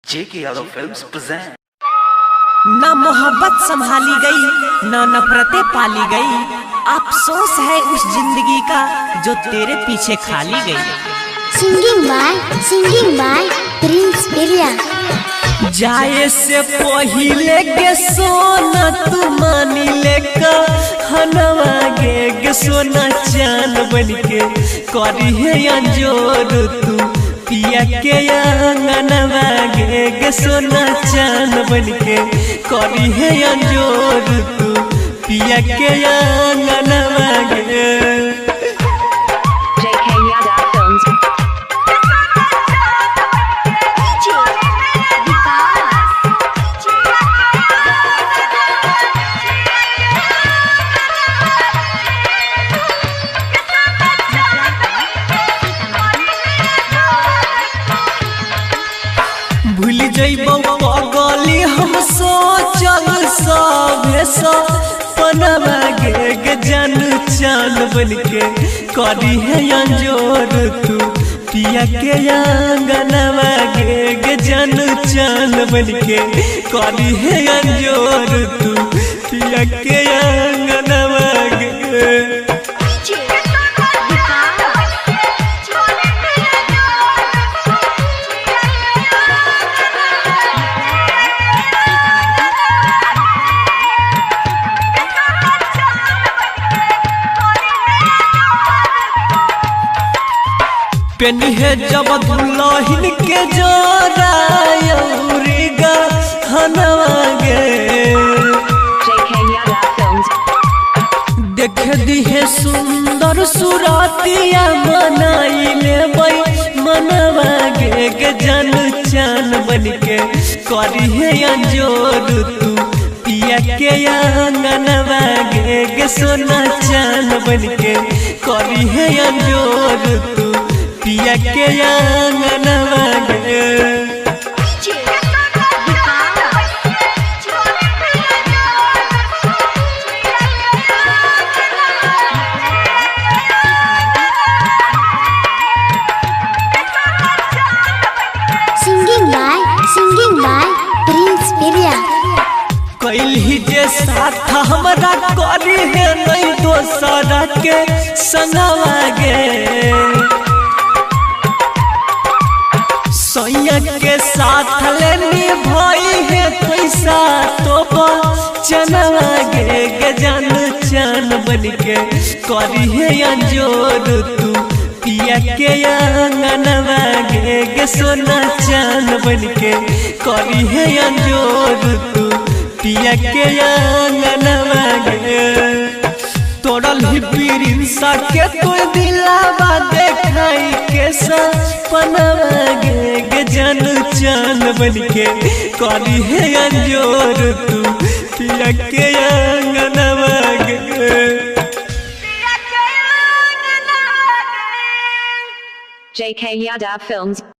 जेके Yadav films present. ना मोहब्बत संभाली गई ना नफरतें पाली गई, अफसोस है उस जिंदगी का जो तेरे पीछे खाली गई। सिंगिंग बाय प्रिंस बिरिया। जाए से पहिले के सोना तू मानी लेका हनवा गे सोना चांद बनके करी है अंजोर तू पिया के अंगनवा गे सोना चांद बनके करी है अंजोर तू पिया के अंगनवा गे। भूल जइबो पगली हम सोचल सभे सपनवा गे जान चांद बनके करी है अंजोर तू पिया के अंगनवा गे जान चांद बनके करी है अंजोर तू पिया के अंगनवा गे। पेनी है जब दुल्हन के जोरा गा हनवा गे देख दी है सुंदर सुरातिया मनाई ले मनवा गे जन चान बनके करी है अंजोर तू पिया के अंगनवा गे सोना चान बनके करी है अंजोर तू पिया के अंगनवा गे। सिंगिंग बाय प्रिंस बिरिया। कैली जे साथ हमरा करी है नहीं दोसरा के संगवा गे सैया के साथ लेनी भाई है पैसा तो चनवा गे जान चान बनके करी है अंजोर तू पिया के अंगनवा गे सोना चान बनके करी है अंजोर तू पिया के अंगनवा गे। तोड़ल ही प्रिंसा के तो दिलावा देखाई के सपनवा गे जान चान बनके करी है अंजोर तू पिया के अंगनवा गे। JK Yadav Films